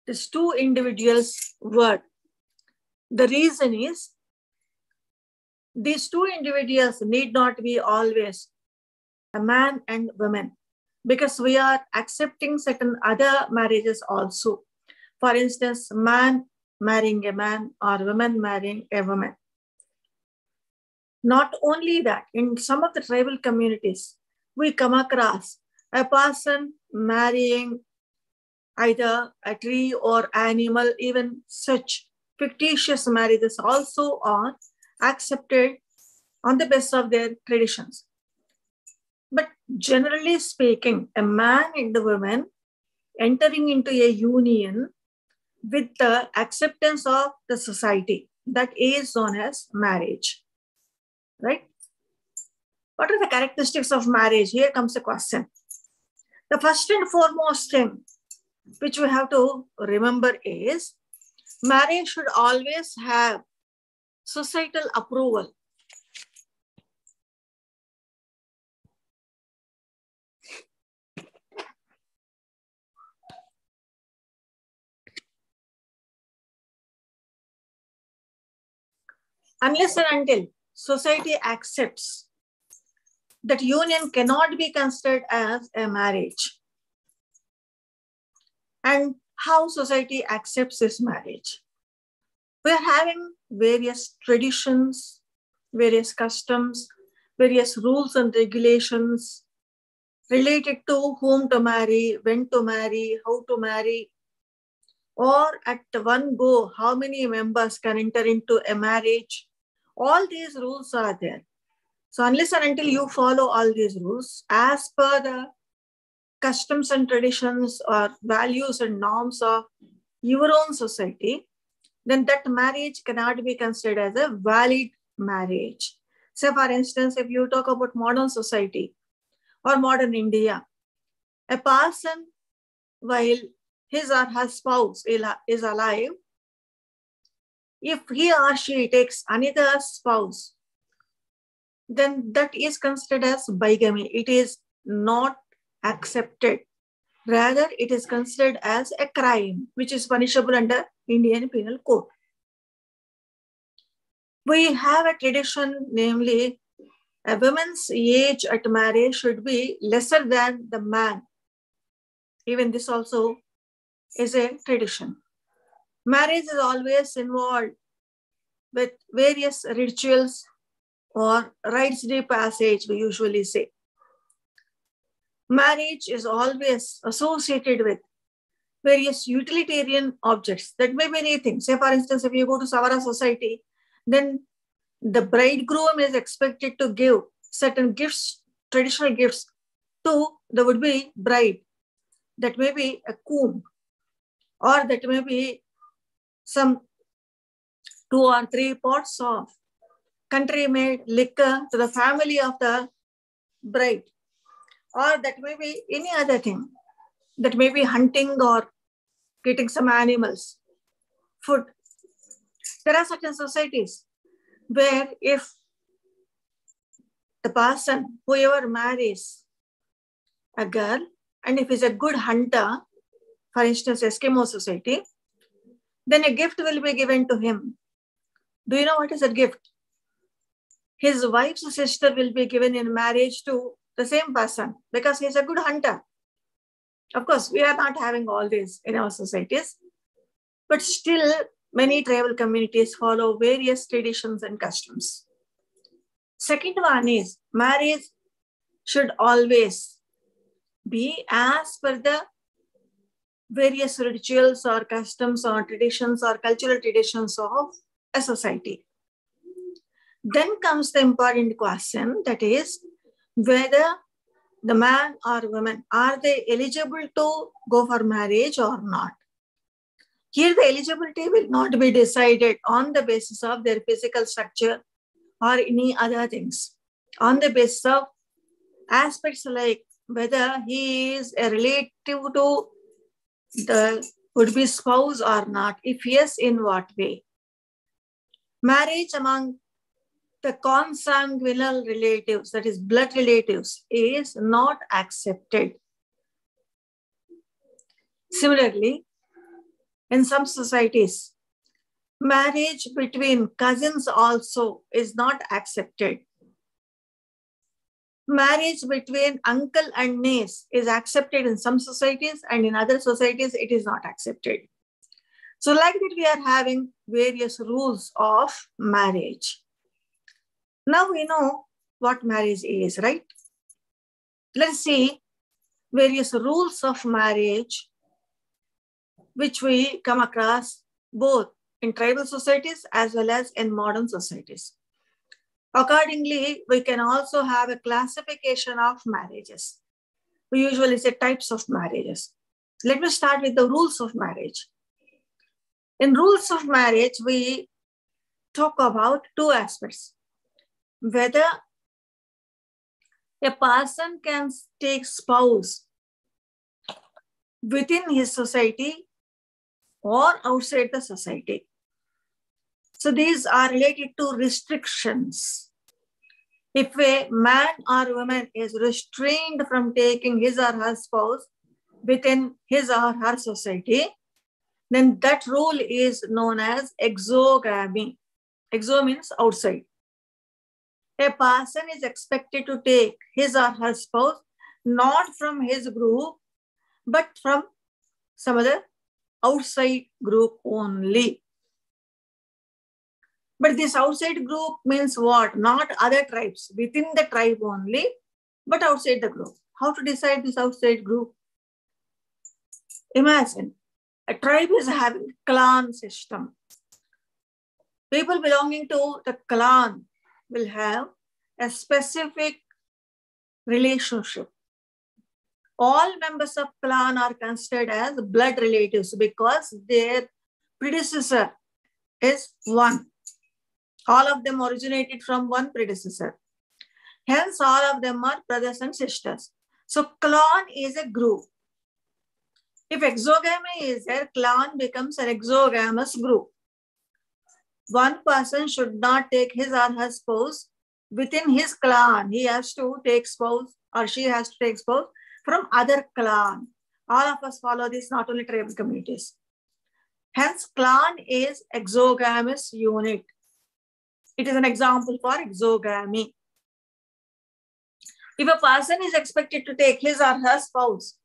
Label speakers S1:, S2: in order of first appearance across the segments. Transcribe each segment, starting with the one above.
S1: this two individuals' word. The reason is these two individuals need not be always a man and woman, because we are accepting certain other marriages also. For instance, man marrying a man or woman marrying a woman. Not only that, in some of the tribal communities, we come across a person marrying either a tree or animal. Even such fictitious marriages also are accepted on the basis of their traditions. But generally speaking, a man and a woman entering into a union with the acceptance of the society, that is known as marriage, right? What are the characteristics of marriage? Here comes the question. The first and foremost thing which we have to remember is marriage should always have societal approval. Unless and until society accepts that union cannot be considered as a marriage. And how society accepts this marriage? We are having various traditions, various customs, various rules and regulations related to whom to marry, when to marry, how to marry, or at one go, how many members can enter into a marriage. All these rules are there. So unless and until you follow all these rules as per the customs and traditions or values and norms of your own society, then that marriage cannot be considered as a valid marriage. Say, for instance, if you talk about modern society or modern India, a person, while his or her spouse is alive, if he or she takes another spouse, then that is considered as bigamy. It is not accepted. Rather, it is considered as a crime, which is punishable under Indian Penal Code. We have a tradition, namely, a woman's age at marriage should be lesser than the man. Even this also is a tradition. Marriage is always involved with various rituals or rites de passage, we usually say. Marriage is always associated with various utilitarian objects. That may be anything. Say, for instance, if you go to Savara society, then the bridegroom is expected to give certain gifts, traditional gifts, to the would-be bride. That may be a comb, or that may be some 2 or 3 pots of country-made liquor to the family of the bride, or that may be any other thing. That may be hunting or getting some animals, food. There are certain societies where if the person, whoever marries a girl, and if he's a good hunter, for instance, Eskimo society, then a gift will be given to him. Do you know what is a gift? His wife's sister will be given in marriage to the same person because he's a good hunter. Of course, we are not having all this in our societies, but still many tribal communities follow various traditions and customs. Second one is marriage should always be as per the various rituals or customs or traditions or cultural traditions of a society. Then comes the important question, that is whether the man or woman, are they eligible to go for marriage or not? Here the eligibility will not be decided on the basis of their physical structure or any other things. On the basis of aspects like whether he is a relative to the would-be spouse or not. If yes, in what way? Marriage among the consanguineal relatives, that is blood relatives, is not accepted. Similarly, In some societies, marriage between cousins also is not accepted. Marriage between uncle and niece is accepted in some societies, and in other societies, it is not accepted. So like that, we are having various rules of marriage. Now we know what marriage is, right? Let's see various rules of marriage which we come across both in tribal societies as well as in modern societies. Accordingly, we can also have a classification of marriages. We usually say types of marriages. Let me start with the rules of marriage. In rules of marriage, we talk about two aspects. Whether a person can take spouse within his society or outside the society. So these are related to restrictions. If a man or woman is restrained from taking his or her spouse within his or her society, then that rule is known as exogamy. Exo means outside. A person is expected to take his or her spouse not from his group, but from some other outside group only. But this outside group means what? Not other tribes, within the tribe only, but outside the group. How to decide this outside group? Imagine a tribe is having clan system. People belonging to the clan will have a specific relationship. All members of clan are considered as blood relatives because their predecessor is one. All of them originated from one predecessor. Hence, all of them are brothers and sisters. So, clan is a group. If exogamy is there, clan becomes an exogamous group. One person should not take his or her spouse within his clan. He has to take spouse or she has to take spouse from other clan. All of us follow this, not only tribal communities. Hence, clan is exogamous unit. It is an example for exogamy. If a person is expected to take his or her spouse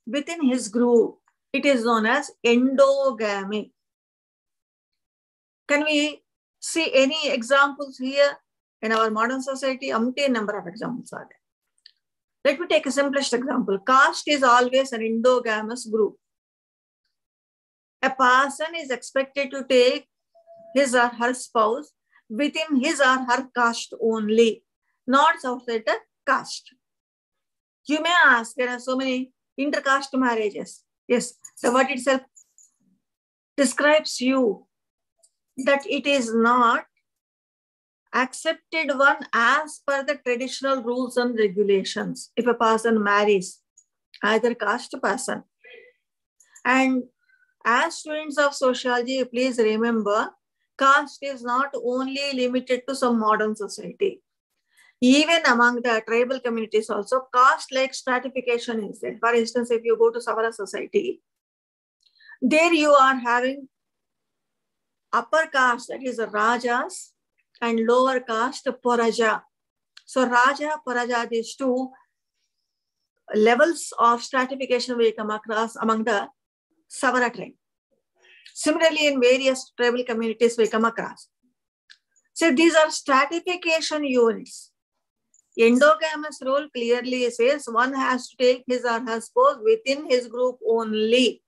S1: within his group, it is known as endogamy. Can we see any examples here? In our modern society, umpteen number of examples are there. Let me take a simplest example. Caste is always an endogamous group. A person is expected to take his or her spouse within his or her caste only, not outside the caste. You may ask, there are so many intercaste marriages. Yes, the word itself describes you that it is not accepted one as per the traditional rules and regulations. If a person marries either caste person, and as students of sociology, please remember, caste is not only limited to some modern society. Even among the tribal communities also, caste-like stratification is there. For instance, if you go to Savara society, there you are having upper caste, that is Rajas, and lower caste, Paraja. So Raja, Paraja, these two levels of stratification we come across among the Savara tribe. Similarly, in various tribal communities we come across. So these are stratification units. Endogamous rule clearly says one has to take his or her spouse within his group only.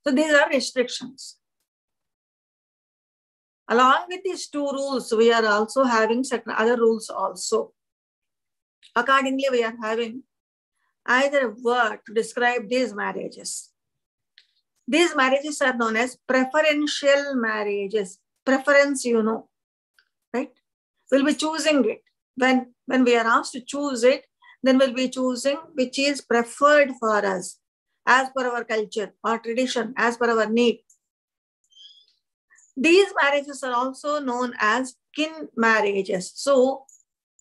S1: So these are restrictions. Along with these two rules, we are also having certain other rules also. Accordingly, we are having either a word to describe these marriages. These marriages are known as preferential marriages. Preference, you know, right? We'll be choosing it. When we are asked to choose it, then we'll be choosing which is preferred for us as per our culture or tradition, as per our need. These marriages are also known as kin marriages. So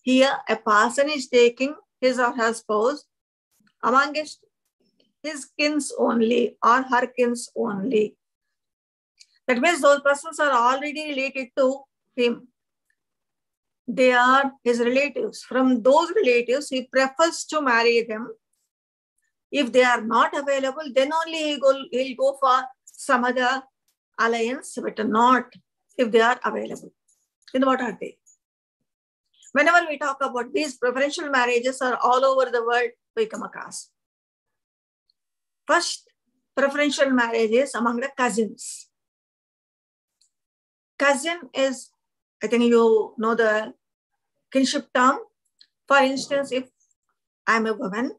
S1: here a person is taking his or her spouse amongst his kins only or her kins only. That means those persons are already related to him. They are his relatives. From those relatives, he prefers to marry them. If they are not available, then only he'll go for some other alliance, but not if they are available. Then what are they? Whenever we talk about these preferential marriages are all over the world, we come across. First, preferential marriages among the cousins. Cousin is, I think you know the kinship term. For instance, if I'm a woman,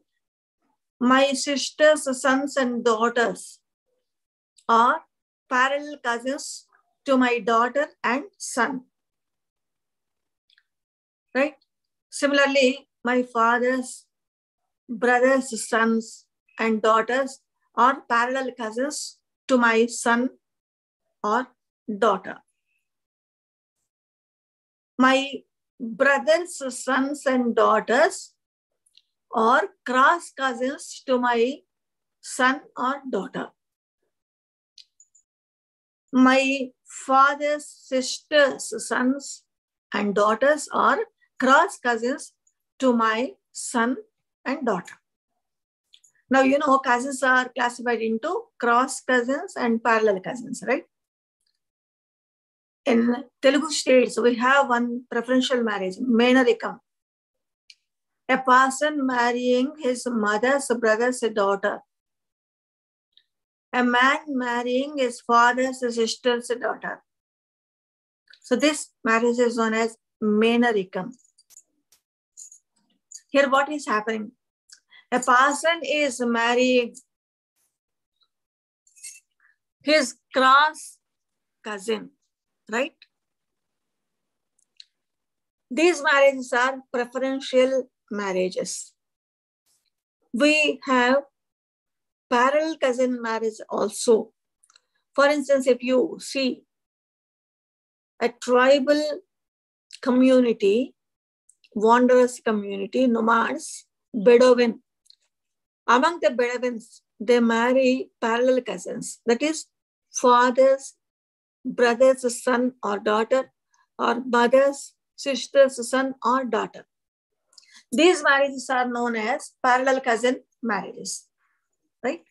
S1: my sisters, sons, and daughters are parallel cousins to my daughter and son. Right? Similarly, my father's brothers, sons, and daughters are parallel cousins to my son or daughter. My brothers, sons, and daughters are cross cousins to my son or daughter. My father's sisters, sons, and daughters are cross cousins to my son and daughter. Now, you know, cousins are classified into cross cousins and parallel cousins, right? In Telugu states, we have one preferential marriage, Menarikam. A person marrying his mother's brother's daughter. A man marrying his father's sister's daughter. So this marriage is known as Menarikam. Here what is happening? A person is marrying his cross cousin, right? These marriages are preferential marriages. We have parallel cousin marriage also. For instance, if you see a tribal community, wanderers community, nomads, Bedouin. Among the Bedouins, they marry parallel cousins. That is, father's brother's son or daughter, or mother's sister's son or daughter. These marriages are known as parallel cousin marriages, right?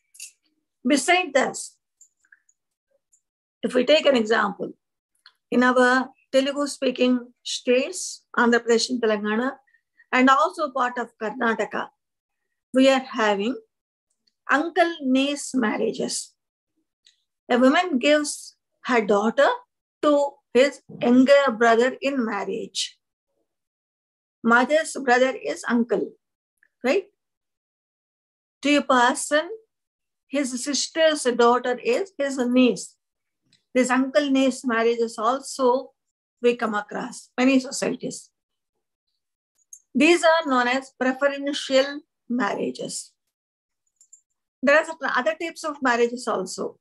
S1: Besides this, if we take an example, in our Telugu-speaking states, Andhra Pradesh and Telangana, and also part of Karnataka, we are having uncle-niece marriages. A woman gives her daughter to his younger brother in marriage. Mother's brother is uncle, right? To a person, his sister's daughter is his niece. This uncle-niece marriages also we come across many societies. These are known as preferential marriages. There are other types of marriages also,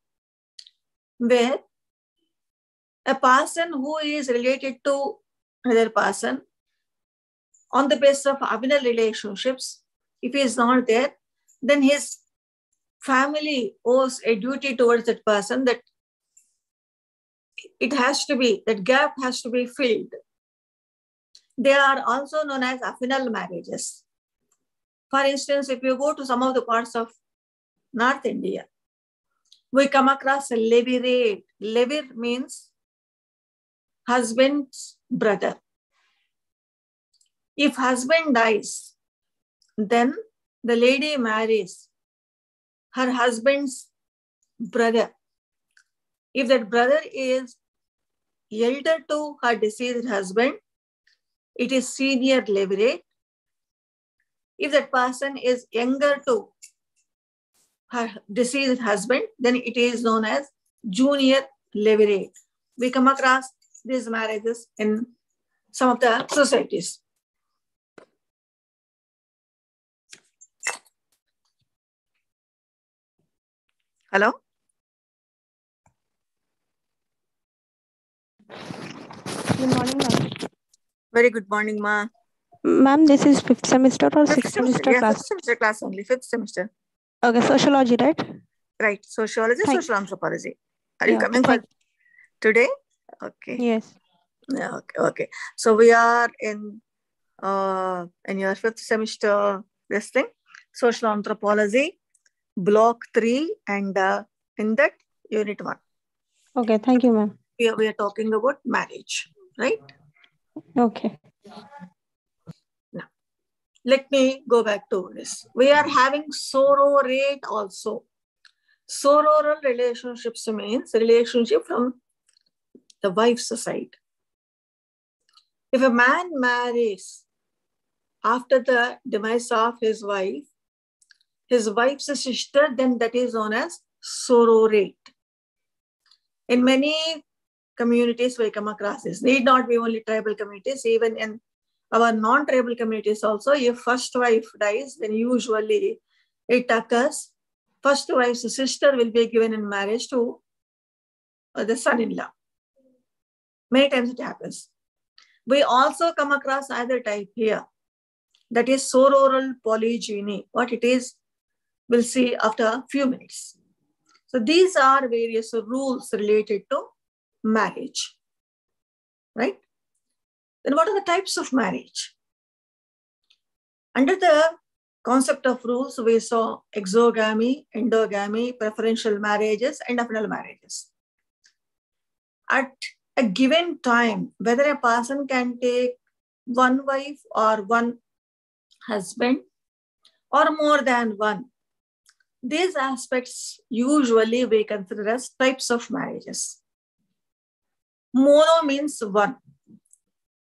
S1: where a person who is related to another person on the basis of Athenal relationships, if he is not there, then his family owes a duty towards that person that it has to be, that gap has to be filled. They are also known as Athenal marriages. For instance, if you go to some of the parts of North India, we come across a levirate. Levir means husband's brother. If husband dies, then the lady marries her husband's brother. If that brother is elder to her deceased husband, it is senior levirate. If that person is younger to her deceased husband, then it is known as junior levirate. We come across these marriages in some of the societies. Hello?
S2: Good morning, ma'am.
S1: Very good morning, ma.
S2: Ma'am, this is 5th semester or 6th semester
S1: class?
S2: class?
S1: 5th semester class only, 5th semester.
S2: Okay, sociology, right?
S1: Right. Sociology,
S2: Thank
S1: social anthropology. Are you
S2: yeah, okay,
S1: coming for
S2: thank
S1: today? Okay.
S2: yes.
S1: Yeah, okay. So we are in your fifth semester, this thing, social anthropology, block 3, and in that, unit 1.
S2: Okay, thank you, ma'am.
S1: We are talking about marriage, right?
S2: Okay.
S1: Now, let me go back to this. We are having sororate also. Sororal relationships means relationship from the wife's side. If a man marries after the demise of his wife's sister, then that is known as sororate. In many communities, we come across this. Need not be only tribal communities, even in our non-tribal communities also, if first wife dies, then usually it occurs, first wife's sister will be given in marriage to the son-in-law. Many times it happens. We also come across other type here. That is sororal polygyny. What it is, we'll see after a few minutes. So these are various rules related to marriage, right? Then what are the types of marriage? Under the concept of rules, we saw exogamy, endogamy, preferential marriages, and Athenal marriages. At a given time, whether a person can take one wife or one husband or more than one, these aspects usually we consider as types of marriages. Mono means one.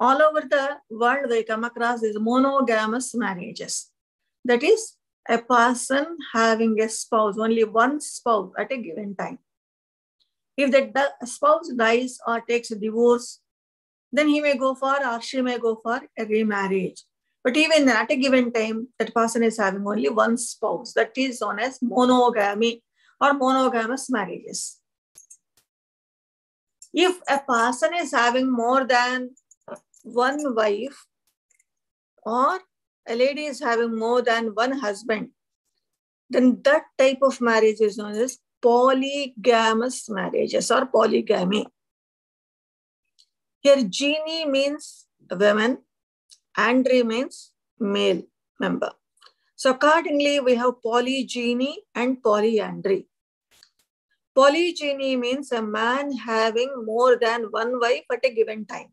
S1: All over the world, we come across these monogamous marriages. That is, a person having a spouse, only one spouse at a given time. If the spouse dies or takes a divorce, then he may go for or she may go for a remarriage. But even at a given time, that person is having only one spouse. That is known as monogamy or monogamous marriages. If a person is having more than one wife or a lady is having more than one husband, then that type of marriage is known as polygamous marriages or polygamy. Here, genie means women, andry means male member. So accordingly, we have polygyny and polyandry. Polygyny means a man having more than one wife at a given time.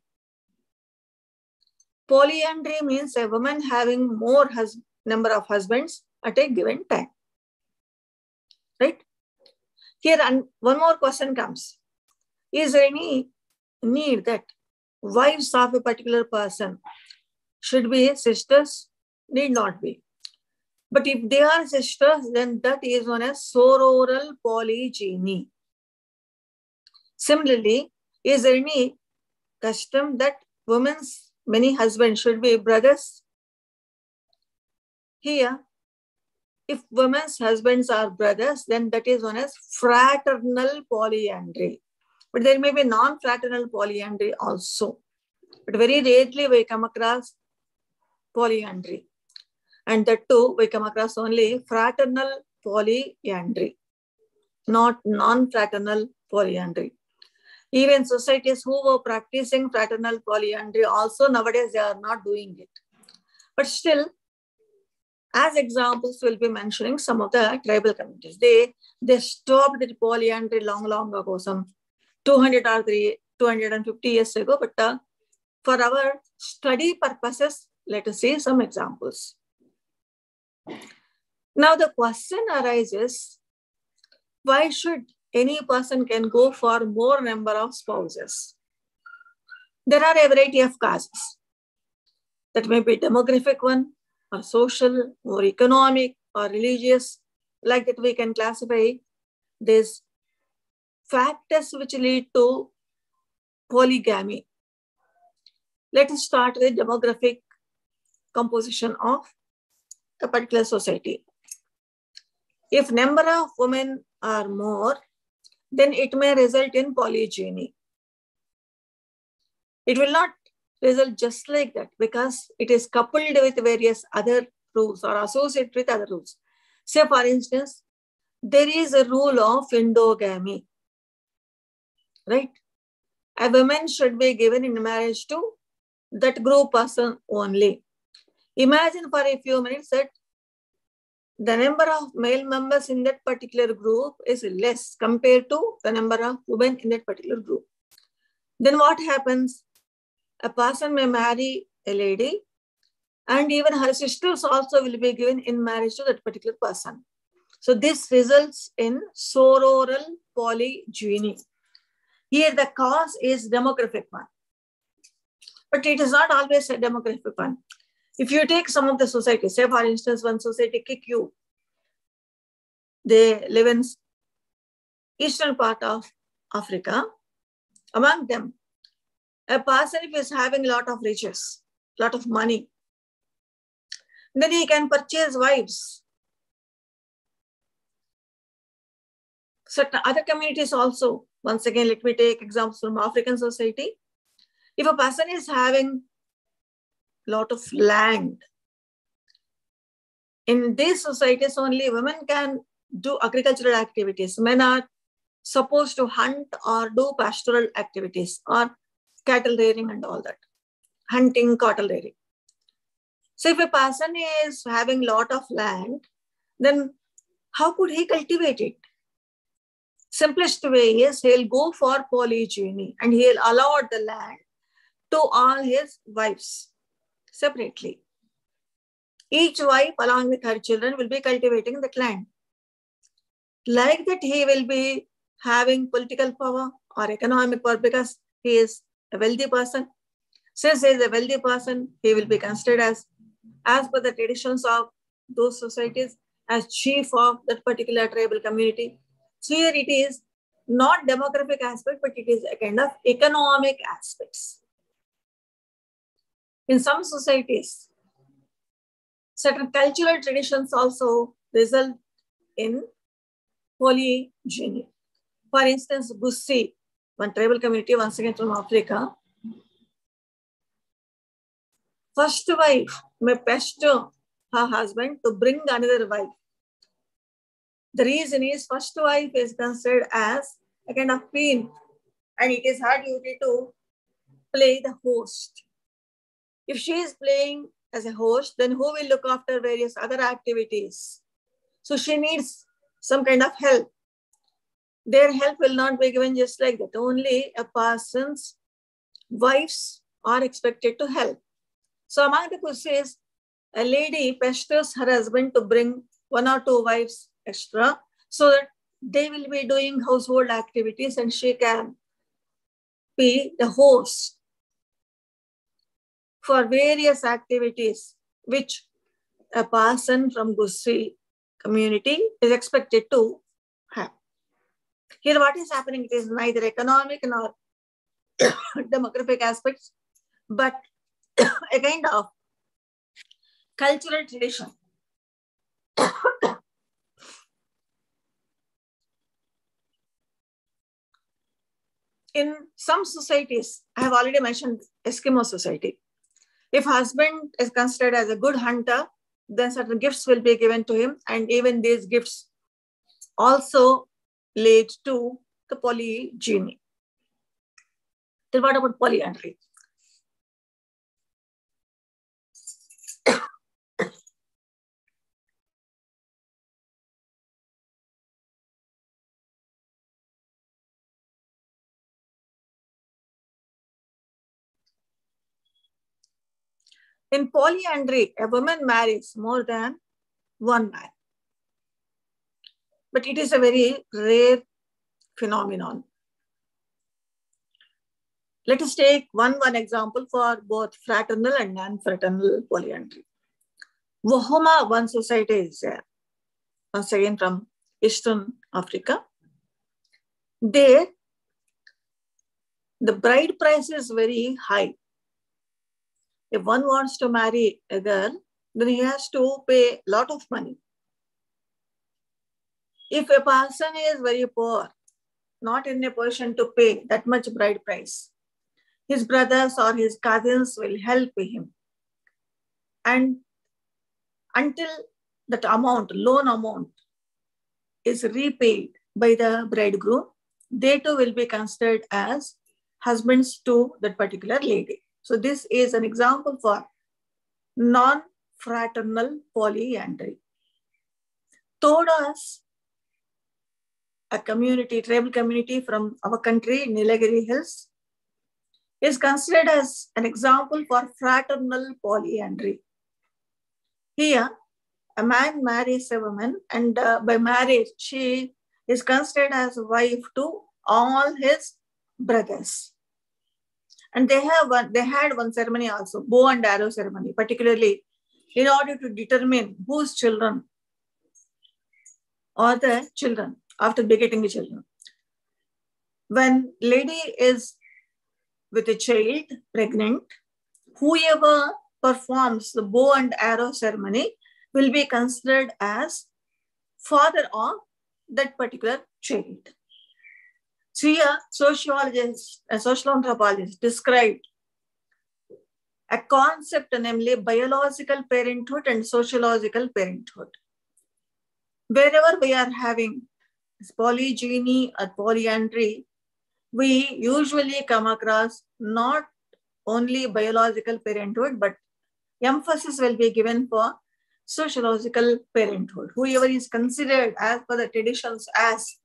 S1: Polyandry means a woman having more number of husbands at a given time. Right? Here, one more question comes. Is there any need that wives of a particular person should be sisters? Need not be. But if they are sisters, then that is known as sororal polygyny. Similarly, is there any custom that women's many husbands should be brothers? Here, if women's husbands are brothers, then that is known as fraternal polyandry. But there may be non-fraternal polyandry also. But very rarely we come across polyandry. And that too, we come across only fraternal polyandry, not non-fraternal polyandry. Even societies who were practicing fraternal polyandry also nowadays they are not doing it. But still, as examples, we'll be mentioning some of the tribal communities. They stopped the polyandry long ago, some 200 or 250 years ago. But for our study purposes, let us see some examples. Now the question arises, why should any person can go for more number of spouses? There are a variety of causes. That may be demographic one, or social, or economic, or religious. Like that we can classify these factors which lead to polygamy. Let us start with demographic composition of a particular society. If number of women are more, then it may result in polygyny. It will not result just like that because it is coupled with various other rules or associated with other rules. Say, for instance, there is a rule of endogamy, right? A woman should be given in marriage to that group person only. Imagine for a few minutes that the number of male members in that particular group is less compared to the number of women in that particular group. Then what happens? A person may marry a lady, and even her sisters also will be given in marriage to that particular person. So this results in sororal polygyny. Here the cause is demographic one. But it is not always a demographic one. If you take some of the societies, say for instance, one society, Kikyu, they live in eastern part of Africa. Among them, a person if is having a lot of riches, lot of money, then he can purchase wives. Certain other communities also, once again, let me take examples from African society. If a person is having a lot of land, in these societies only women can do agricultural activities. Men are supposed to hunt or do pastoral activities or cattle rearing and all that. Hunting, cattle rearing. So if a person is having a lot of land, then how could he cultivate it? Simplest way is he'll go for polygyny and he'll allot the land to all his wives separately. Each wife along with her children will be cultivating that land. Like that he will be having political power or economic power because he is a wealthy person. Since he is a wealthy person, he will be considered as per the traditions of those societies, as chief of that particular tribal community. So here it is not demographic aspect, but it is a kind of economic aspects. In some societies, certain cultural traditions also result in polygyny. For instance, Gussi, one tribal community, once again from Africa, first wife may pester her husband to bring another wife. The reason is first wife is considered as a kind of queen and it is her duty to play the host. If she is playing as a host, then who will look after various other activities? So she needs some kind of help. Their help will not be given just like that. Only a person's wives are expected to help. So among the Kusis, a lady pesters her husband to bring one or two wives extra so that they will be doing household activities and she can be the host for various activities which a person from Gussi community is expected to have. Here what is happening, it is neither economic nor demographic aspects, but a kind of cultural tradition. In some societies, I have already mentioned Eskimo society. If husband is considered as a good hunter, then certain gifts will be given to him, and even these gifts also lead to the polygyny. Then what about polyandry? In polyandry, a woman marries more than one man. But it is a very rare phenomenon. Let us take one example for both fraternal and non-fraternal polyandry. Wahoma, one society is there, once again from Eastern Africa. There, the bride price is very high. If one wants to marry a girl, then he has to pay a lot of money. If a person is very poor, not in a position to pay that much bride price, his brothers or his cousins will help him. And until that amount, loan amount, is repaid by the bridegroom, they too will be considered as husbands to that particular lady. So this is an example for non-fraternal polyandry. Todas, a community, tribal community from our country, Nilagiri Hills, is considered as an example for fraternal polyandry. Here, a man marries a woman, and by marriage, she is considered as a wife to all his brothers. And they had one ceremony also, bow and arrow ceremony, particularly in order to determine whose children are the children after begetting the children. When lady is with a child, pregnant, whoever performs the bow and arrow ceremony will be considered as father of that particular child. So here, sociologists, social anthropologists described a concept, namely biological parenthood and sociological parenthood. Wherever we are having polygyny or polyandry, we usually come across not only biological parenthood, but emphasis will be given for sociological parenthood. Whoever is considered as per the traditions as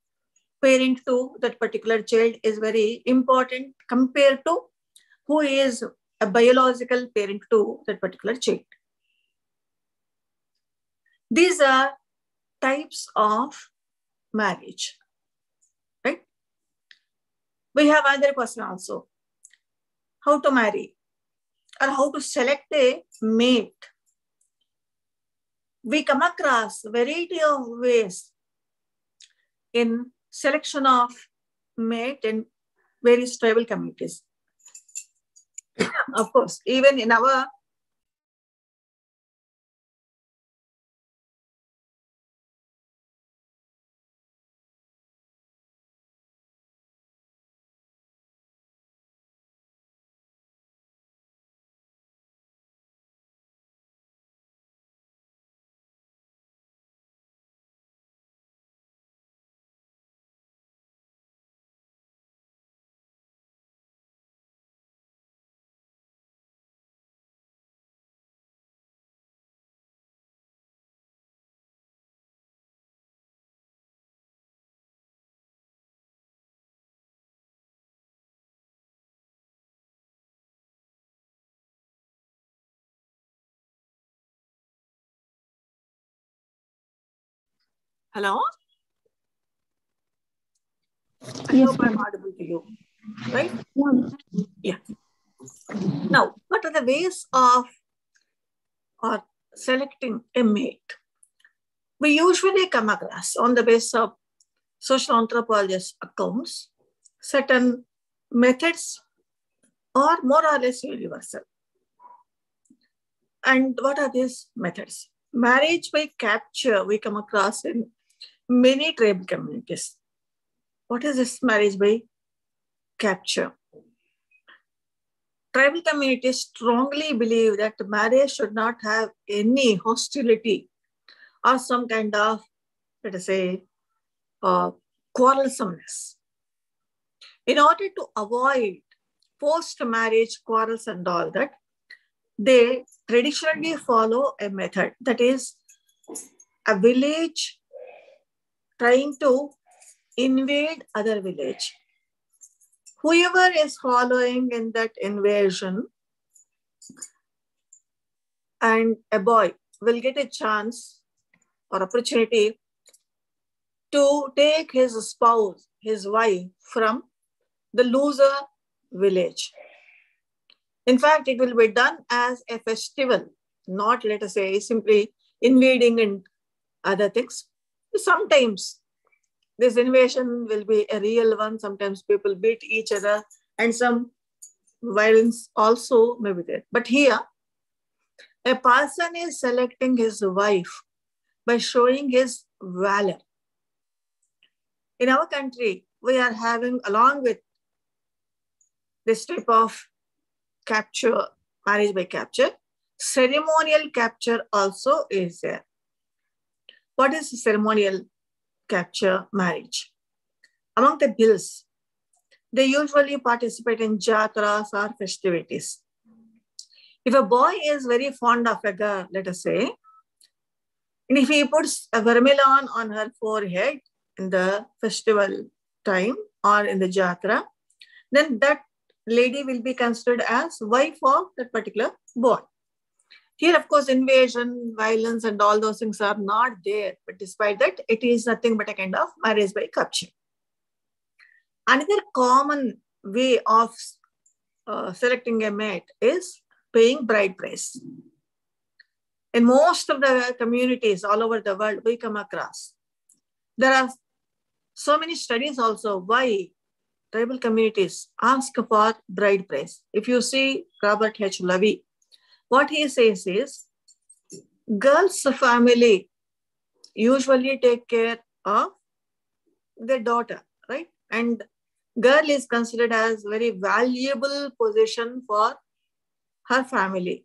S1: parent to that particular child is very important compared to who is a biological parent to that particular child. These are types of marriage, right? We have another question also. How to marry or how to select a mate. We come across a variety of ways in selection of mate in various tribal communities. Of course, even in our hello? I
S2: Yes,
S1: hope I'm
S2: ma'am.
S1: audible to you, right?
S2: Yeah.
S1: Yeah. Now, what are the ways of or selecting a mate? We usually come across, on the basis of social anthropologists' accounts, certain methods are more or less universal. And what are these methods? Marriage by capture we come across in many tribal communities. What is this marriage by capture? Tribal communities strongly believe that marriage should not have any hostility or some kind of, let us say, quarrelsomeness. In order to avoid post-marriage quarrels and all that, they traditionally follow a method that is a village trying to invade other village. Whoever is following in that invasion and a boy will get a chance or opportunity to take his spouse, his wife from the loser village. In fact, it will be done as a festival, not, let us say, simply invading and other things. Sometimes this invasion will be a real one. Sometimes people beat each other and some violence also may be there. But here, a person is selecting his wife by showing his valor. In our country, we are having, along with this type of capture, marriage by capture, ceremonial capture also is there. What is ceremonial capture marriage. Among the bills, they usually participate in jatras or festivities. If a boy is very fond of a girl, let us say, and if he puts a vermilion on her forehead in the festival time or in the jatra, then that lady will be considered as wife of that particular boy. Here, of course, invasion, violence, and all those things are not there. But despite that, it is nothing but a kind of marriage by capture. Another common way of selecting a mate is paying bride price. In most of the communities all over the world, we come across. There are so many studies also why tribal communities ask for bride price. If you see Robert H. Levy, what he says is, girls' family usually take care of their daughter, right? And girl is considered as very valuable possession for her family.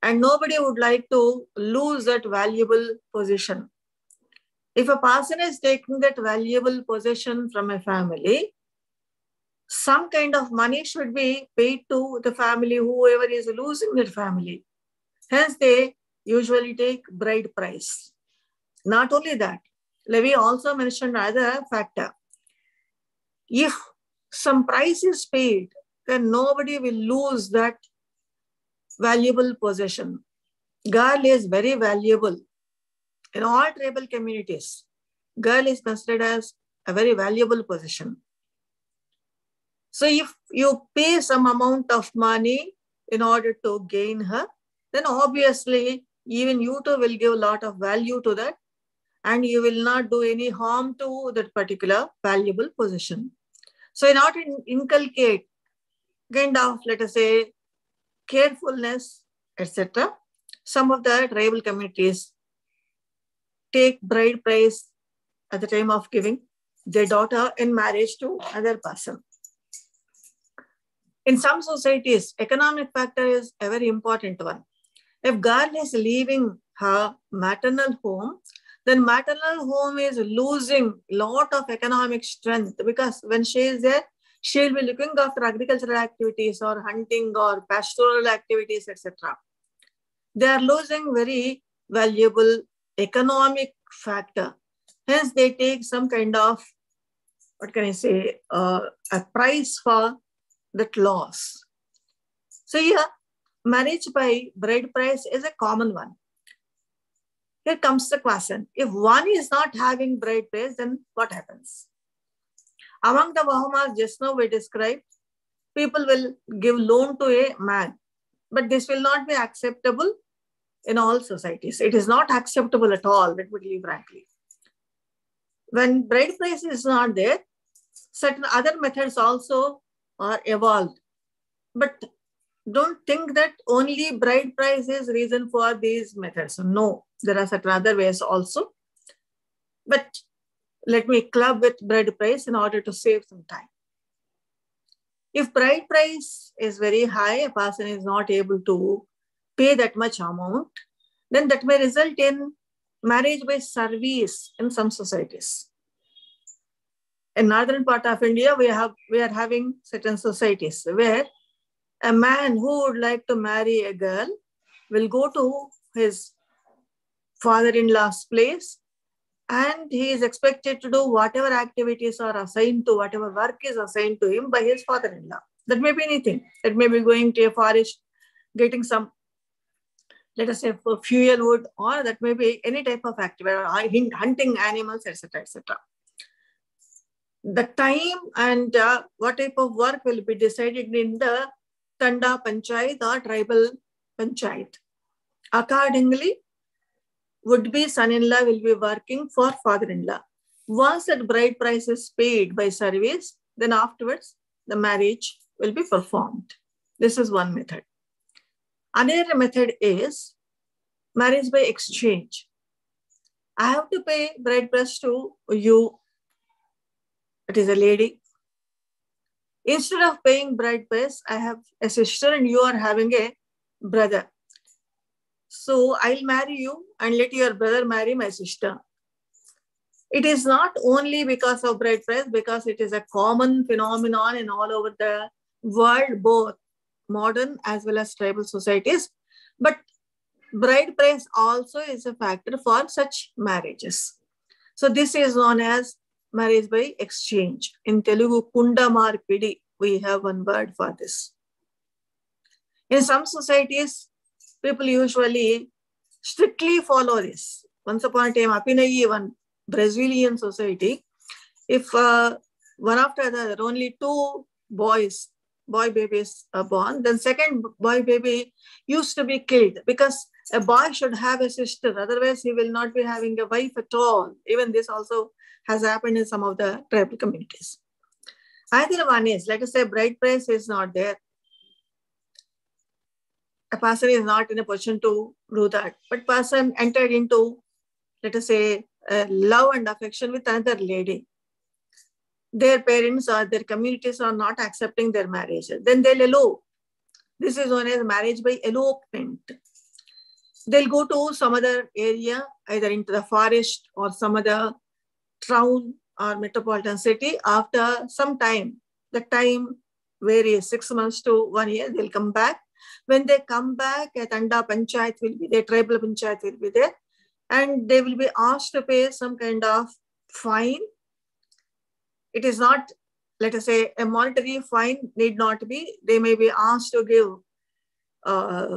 S1: And nobody would like to lose that valuable position. If a person is taking that valuable possession from a family, some kind of money should be paid to the family, whoever is losing that family. Hence, they usually take bride price. Not only that, Levy also mentioned another factor. If some price is paid, then nobody will lose that valuable possession. Girl is very valuable. In all tribal communities, girl is considered as a very valuable possession. So if you pay some amount of money in order to gain her, then obviously even you too will give a lot of value to that, and you will not do any harm to that particular valuable possession. So in order to inculcate kind of, let us say, carefulness, etc., some of the tribal communities take bride price at the time of giving their daughter in marriage to another person. In some societies, economic factor is a very important one. If girl is leaving her maternal home, then maternal home is losing a lot of economic strength, because when she is there, she will be looking after agricultural activities or hunting or pastoral activities, etc. They are losing very valuable economic factor. Hence, they take some kind of, what can I say, a price for that loss. So here, marriage by bride price is a common one. Here comes the question. If one is not having bride price, then what happens? Among the Bahamas, just now we described, people will give loan to a man, but this will not be acceptable in all societies. It is not acceptable at all, let me tell you frankly. When bride price is not there, certain other methods also are evolved. But don't think that only bride price is reason for these methods. No, there are certain other ways also. But let me club with bride price in order to save some time. If bride price is very high, a person is not able to pay that much amount, then that may result in marriage by service in some societies. In northern part of India, we are having certain societies where a man who would like to marry a girl will go to his father-in-law's place, and he is expected to do whatever activities are assigned to, whatever work is assigned to him by his father-in-law. That may be anything. It may be going to a forest, getting some, let us say, fuel wood, or that may be any type of activity, hunting animals, etc., etc. The time and what type of work will be decided in the Tanda Panchayat or tribal Panchayat. Accordingly, would-be son-in-law will be working for father-in-law. Once that bride price is paid by service, then afterwards the marriage will be performed. This is one method. Another method is marriage by exchange. I have to pay bride price to you. It is a lady. Instead of paying bride price, I have a sister and you are having a brother. So I'll marry you and let your brother marry my sister. It is not only because of bride price, because it is a common phenomenon in all over the world, both modern as well as tribal societies. But bride price also is a factor for such marriages. So this is known as marriage by exchange. In Telugu, Kunda Marpidi, we have one word for this. In some societies, people usually strictly follow this. Once upon a time, Apinayi, one Brazilian society, if one after the other, only two boy babies are born, then second boy baby used to be killed because a boy should have a sister. Otherwise, he will not be having a wife at all. Even this also has happened in some of the tribal communities. Either one is, let us say, bride price is not there. A person is not in a position to do that. But person entered into, let us say, love and affection with another lady. Their parents or their communities are not accepting their marriage. Then they'll elope. This is known as marriage by elopement. They'll go to some other area, either into the forest or some other town or metropolitan city. After some time, the time varies 6 months to 1 year, they'll come back. When they come back, a Tanda Panchayat will be there, tribal Panchayat will be there, and they will be asked to pay some kind of fine. It is not, let us say, a monetary fine need not be. They may be asked to give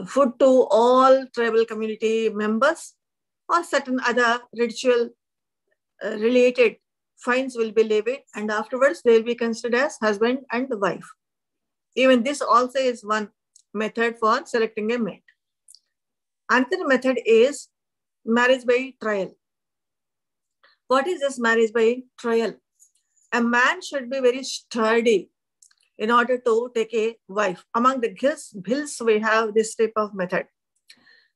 S1: food to all tribal community members, or certain other ritual related fines will be levied, and afterwards they will be considered as husband and wife. Even this also is one method for selecting a mate. Another method is marriage by trial. What is this marriage by trial? A man should be very sturdy in order to take a wife. Among the Bhils, we have this type of method.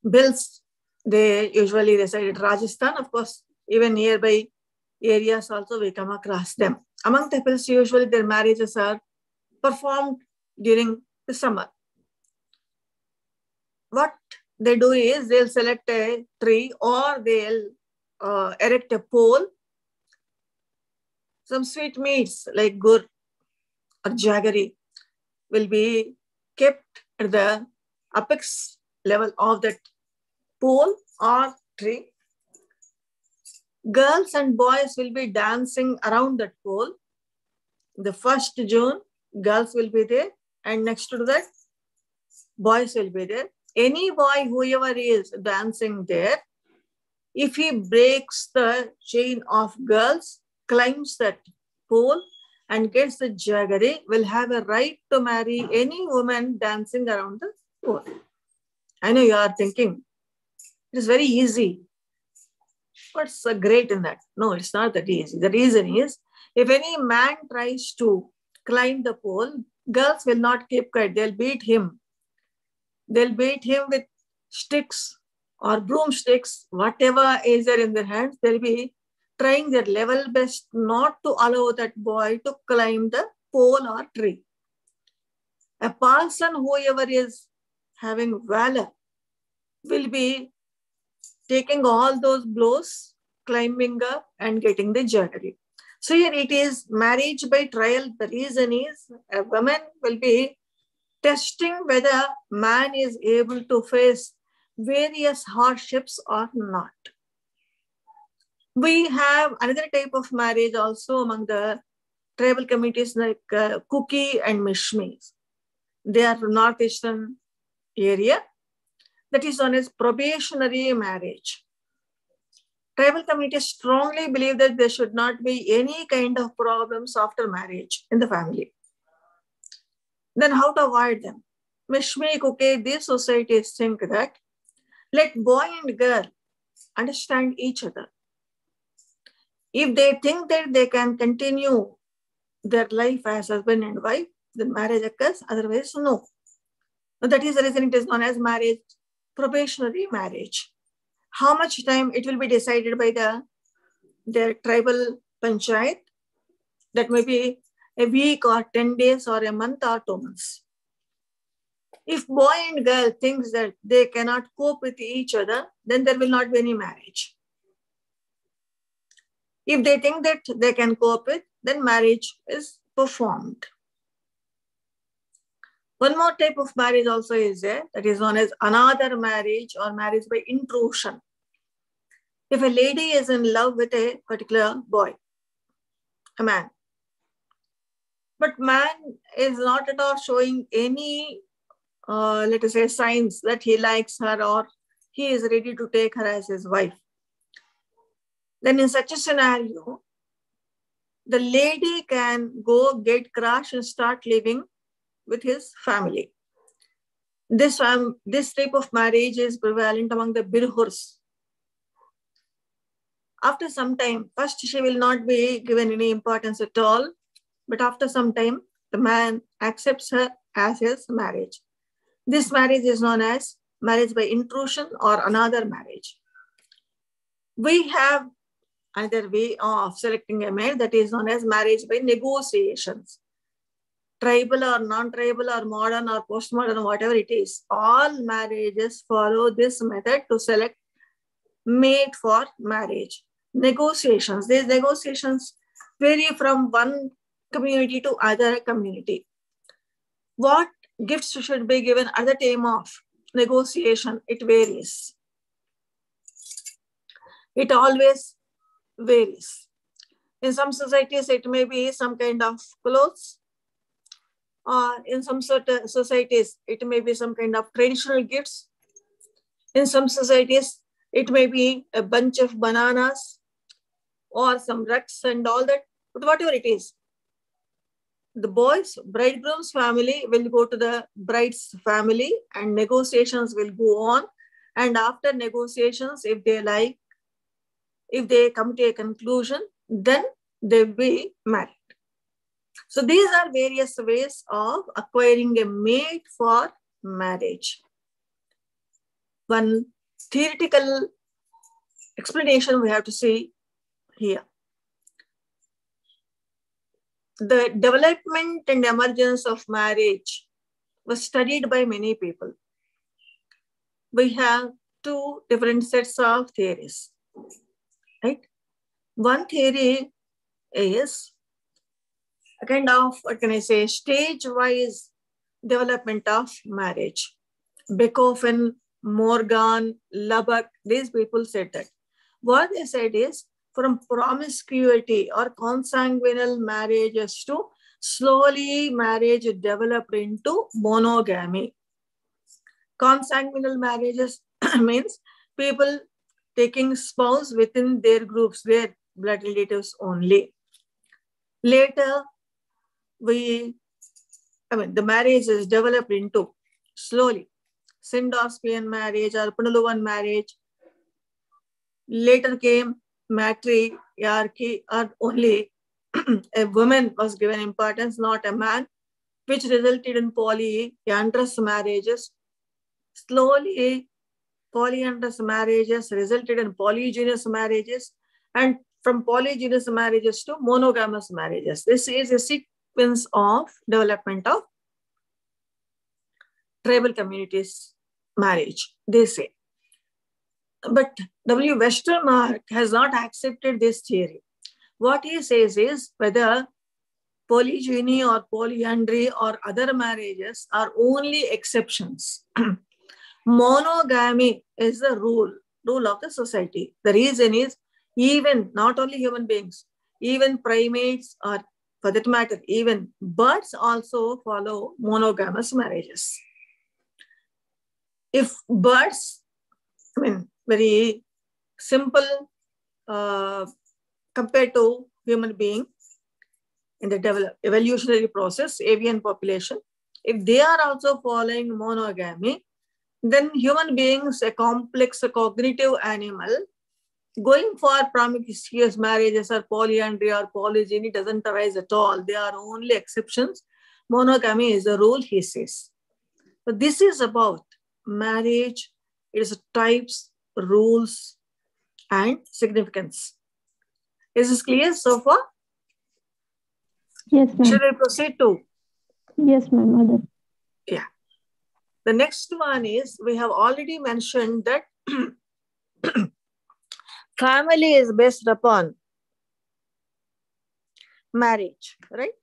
S1: Bhils, they usually reside in Rajasthan. Of course, even nearby areas also we come across them. Among the Bhils, usually their marriages are performed during the summer. What they do is they'll select a tree, or they'll erect a pole. Some sweet meats like gur or jaggery will be kept at the apex level of that pole or tree. Girls and boys will be dancing around that pole. The 1st June, girls will be there, and next to that, boys will be there. Any boy, whoever is dancing there, if he breaks the chain of girls, climbs that pole and gets the jaggery, will have a right to marry any woman dancing around the pole. I know you are thinking, it is very easy. What's so great in that? No, it's not that easy. The reason is, if any man tries to climb the pole, girls will not keep quiet. They'll beat him. They'll beat him with sticks or broomsticks, whatever is there in their hands. They'll be trying their level best not to allow that boy to climb the pole or tree. A person, whoever is having valor, will be taking all those blows, climbing up and getting the jaggery. So here it is marriage by trial. The reason is a woman will be testing whether man is able to face various hardships or not. We have another type of marriage also among the tribal communities like Kuki and Mishmis. They are from northeastern area. That is known as probationary marriage. Tribal communities strongly believe that there should not be any kind of problems after marriage in the family. Then how to avoid them? Mishmi, Kuki, these societies think that let boy and girl understand each other. If they think that they can continue their life as husband and wife, then marriage occurs. Otherwise, no. That is the reason it is known as marriage, probationary marriage. How much time it will be decided by their tribal panchayat. That may be a week or 10 days or a month or 2 months. If boy and girl thinks that they cannot cope with each other, then there will not be any marriage. If they think that they can cope with, then marriage is performed. One more type of marriage also is there, that is known as another marriage or marriage by intrusion. If a lady is in love with a particular boy, a man, but man is not at all showing any, let us say, signs that he likes her or he is ready to take her as his wife, then in such a scenario, the lady can go get crush and start living with his family. This type of marriage is prevalent among the birhurs. After some time, first she will not be given any importance at all, but after some time, the man accepts her as his marriage. This marriage is known as marriage by intrusion or another marriage. We have another way of selecting a mate, that is known as marriage by negotiations. Tribal or non-tribal or modern or postmodern, whatever it is, all marriages follow this method to select mate for marriage. Negotiations. These negotiations vary from one community to other community. What gifts should be given at the time of negotiation? It varies. It always varies. In some societies, it may be some kind of clothes, or in some societies, it may be some kind of traditional gifts. In some societies, it may be a bunch of bananas or some rugs and all that. But whatever it is, the bridegroom's family will go to the bride's family and negotiations will go on. And after negotiations, if they come to a conclusion, then they will be married. So these are various ways of acquiring a mate for marriage. One theoretical explanation we have to see here. The development and emergence of marriage was studied by many people. We have two different sets of theories, right? One theory is a kind of, what can I say, stage-wise development of marriage. Beethoven, Morgan, Lubbock, these people said that. What they said is, from promiscuity or consanguineal marriages to slowly marriage developed into monogamy. Consanguineal marriages means people taking spouse within their groups, their blood relatives only. Later, the marriage is developed into slowly Sindorspian marriage or Punalavan marriage. Later came matriarchy, or only a woman was given importance, not a man, which resulted in polyandrous marriages. Slowly, polyandrous marriages resulted in polygynous marriages, and from polygynous marriages to monogamous marriages. This is a sequence of development of tribal communities marriage, they say. But W. Westermarck has not accepted this theory. What he says is whether polygyny or polyandry or other marriages are only exceptions. Monogamy is the rule of the society. The reason is, even not only human beings, even primates, or for that matter, even birds also follow monogamous marriages. If birds, very simple compared to human being in the evolutionary process, avian population, if they are also following monogamy, then human beings, a complex cognitive animal, going for promiscuous marriages or polyandry or polygyny doesn't arise at all. They are only exceptions. Monogamy is the rule, he says. But this is about marriage. It is types, rules, and significance. Is this clear so far?
S2: Yes, ma'am.
S1: Should I proceed to?
S2: Yes, ma'am.
S1: Yeah. The next one is, we have already mentioned that family is based upon marriage, right?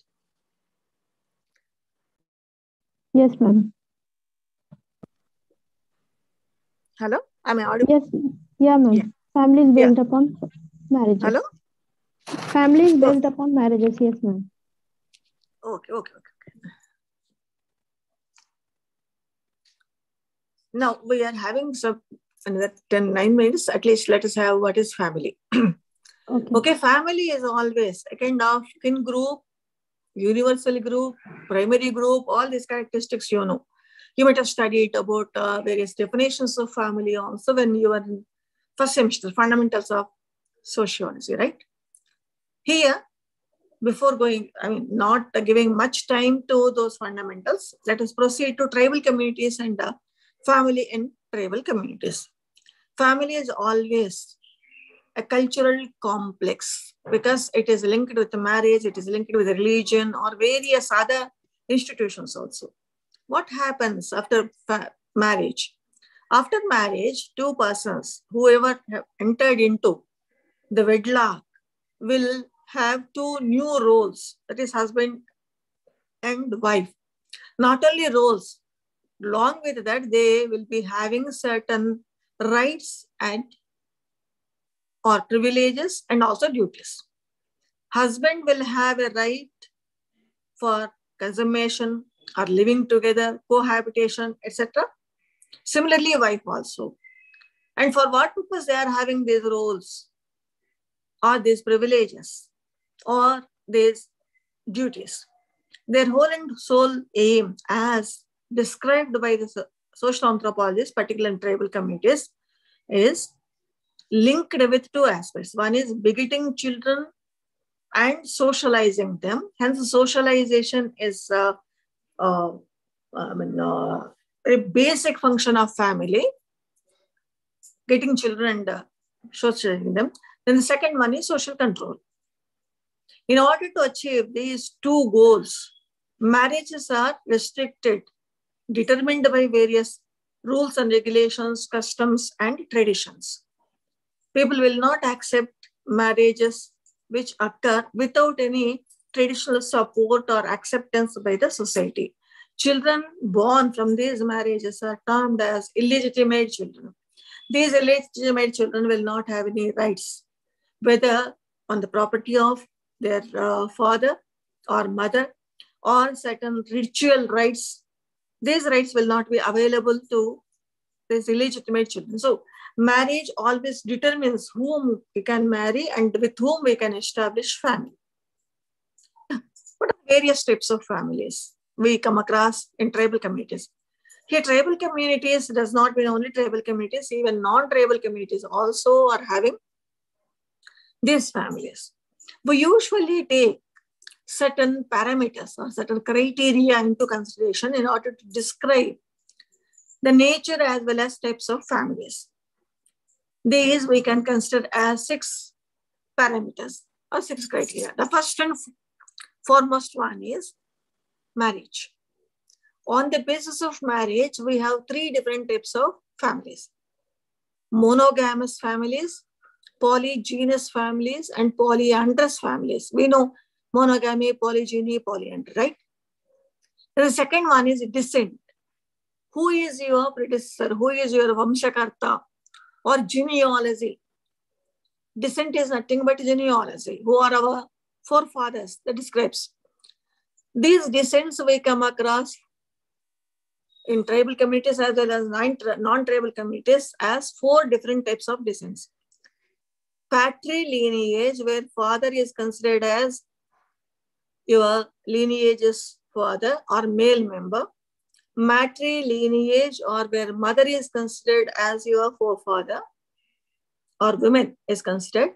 S2: Yes, ma'am.
S1: Hello? Am I audible?
S2: Yes. Yeah, ma'am.
S1: Yeah.
S2: Family is
S1: Yeah.
S2: built upon marriages.
S1: Hello?
S2: Family is
S1: Oh,
S2: built upon marriages. Yes, ma'am.
S1: okay. Now we are having some another 9 minutes. At least let us have what is family.
S2: Okay.
S1: Okay, family is always a kind of kin group, universal group, primary group, all these characteristics you know. You might have studied about various definitions of family also when you were in first semester, fundamentals of sociology, right? Here, before going, not giving much time to those fundamentals, let us proceed to tribal communities and family in tribal communities. Family is always a cultural complex because it is linked with marriage, it is linked with religion or various other institutions also. What happens after marriage? After marriage, two persons, whoever have entered into the wedlock, will have two new roles, that is husband and wife. Not only roles, along with that, they will be having certain rights and or privileges and also duties. Husband will have a right for consummation or living together, cohabitation, etc. Similarly, wife also. And for what purpose they are having these roles or these privileges or these duties? Their whole and sole aim, as described by the social anthropologists, particularly in tribal communities, is linked with two aspects. One is begetting children and socializing them. Hence, socialization is a basic function of family, getting children and socializing them. Then the second one is social control. In order to achieve these two goals, marriages are restricted, determined by various rules and regulations, customs, and traditions. People will not accept marriages which occur without any traditional support or acceptance by the society. Children born from these marriages are termed as illegitimate children. These illegitimate children will not have any rights, whether on the property of their father or mother or certain ritual rights. These rights will not be available to these illegitimate children. So marriage always determines whom we can marry and with whom we can establish family. What are various types of families we come across in tribal communities? Here, tribal communities does not mean only tribal communities, even non-tribal communities also are having these families. We usually take certain parameters or certain criteria into consideration in order to describe the nature as well as types of families. These we can consider as 6 parameters or 6 criteria. The first and foremost one is marriage. On the basis of marriage, we have 3 different types of families: monogamous families, polygynous families, and polyandrous families. We know monogamy, polygyny, polyandry, right? The second one is descent. Who is your predecessor? Who is your Vamshakarta or genealogy? Descent is nothing but genealogy. Who are our forefathers? That describes. These descents we come across in tribal communities as well as non-tribal communities as 4 different types of descents. Patrilineage, where father is considered as your lineage's father or male member. Matrilineage, or where mother is considered as your forefather or women is considered.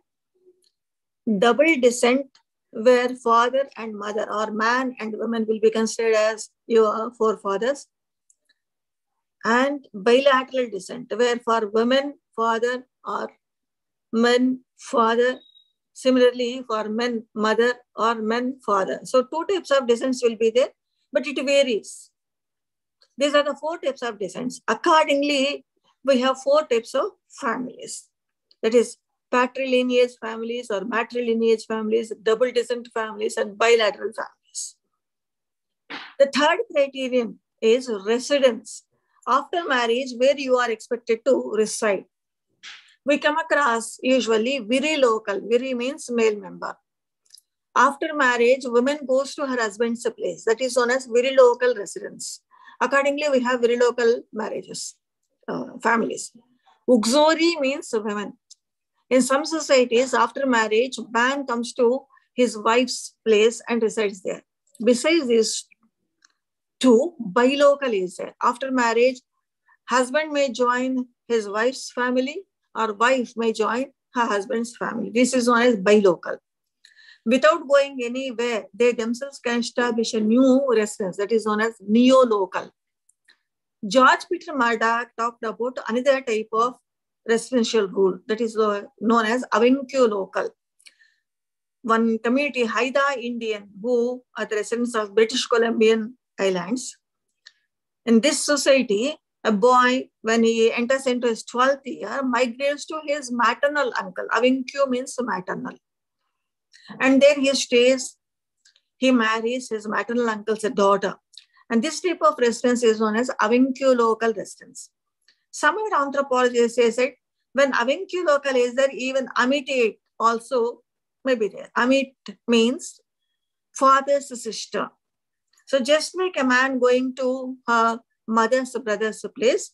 S1: Double descent, where father and mother or man and women will be considered as your forefathers. And bilateral descent, where for women, father, or men, father. Similarly, for men, mother, or men, father. So 2 types of descents will be there, but it varies. These are the 4 types of descents. Accordingly, we have 4 types of families. That is patrilineage families or matrilineage families, double descent families, and bilateral families. The third criterion is residence. After marriage, where you are expected to reside. We come across usually viri local. Viri means male member. After marriage, woman goes to her husband's place. That is known as viri local residence. Accordingly, we have viri local marriages, families. Uxori means women. In some societies, after marriage, man comes to his wife's place and resides there. Besides these two, bilocal is there. After marriage, husband may join his wife's family or wife may join her husband's family. This is known as bilocal. Without going anywhere, they themselves can establish a new residence that is known as neolocal. George Peter Murdoch talked about another type of residential rule that is known as avunculocal. One community, Haida Indian, who are the residents of British Columbian Islands. In this society, a boy, when he enters into his 12th year, migrates to his maternal uncle. Avuncu means maternal. And there he stays. He marries his maternal uncle's daughter. And this type of residence is known as avunculocal residence. Some anthropologists say that when avunculocal is there, even amitate also may be there. Amit means father's sister. So just like a man going to her mother's brother's place,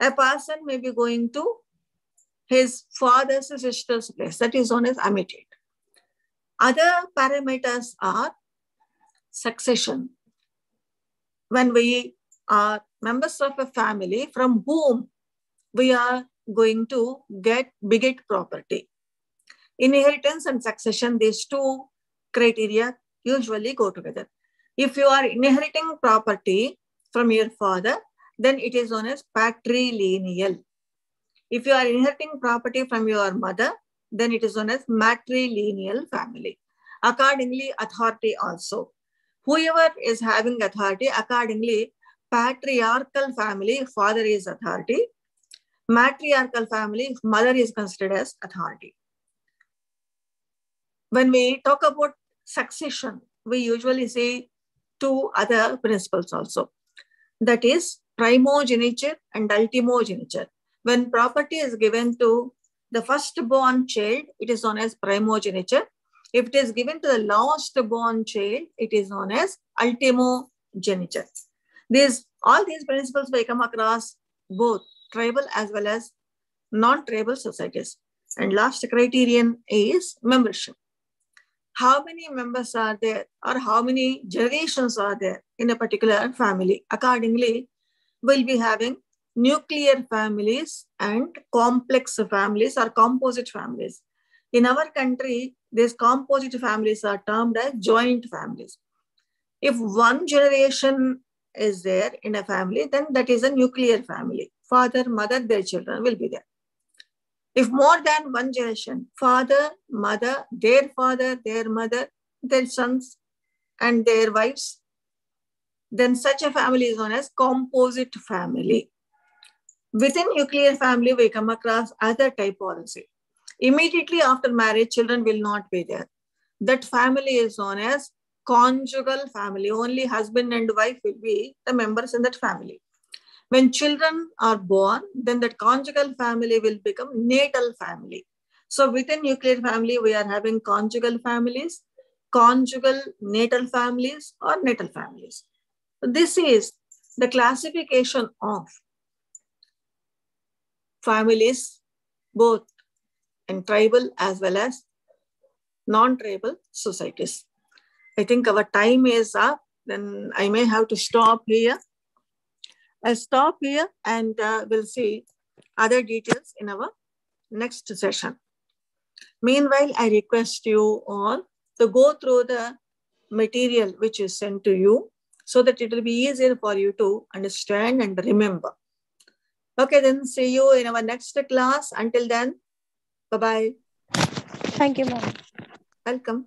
S1: a person may be going to his father's sister's place. That is known as amitate. Other parameters are succession. When we are members of a family from whom we are going to beget property. Inheritance and succession, these two criteria usually go together. If you are inheriting property from your father, then it is known as patrilineal. If you are inheriting property from your mother, then it is known as matrilineal family. Accordingly, authority also. Whoever is having authority, accordingly, patriarchal family, father is authority. Matriarchal family, mother is considered as authority. When we talk about succession, we usually say two other principles also. That is primogeniture and ultimogeniture. When property is given to the firstborn child, it is known as primogeniture. If it is given to the last-born child, it is known as ultimogeniture. All these principles may come across both tribal as well as non-tribal societies. And last criterion is membership. How many members are there or how many generations are there in a particular family? Accordingly, we'll be having nuclear families and complex families or composite families. In our country, these composite families are termed as joint families. If one generation is there in a family, then that is a nuclear family. Father, mother, their children will be there. If more than one generation, father, mother, their mother, their sons, and their wives, then such a family is known as composite family. Within nuclear family, we come across other typology. Immediately after marriage, children will not be there. That family is known as conjugal family. Only husband and wife will be the members in that family. When children are born, then that conjugal family will become natal family. So within nuclear family, we are having conjugal families, conjugal natal families, or natal families. This is the classification of families, both in tribal as well as non-tribal societies. I think our time is up, then I may have to stop here. I'll stop here and we'll see other details in our next session. Meanwhile, I request you all to go through the material which is sent to you so that it will be easier for you to understand and remember. Okay, then see you in our next class. Until then, bye-bye.
S2: Thank you, ma'am.
S1: Welcome.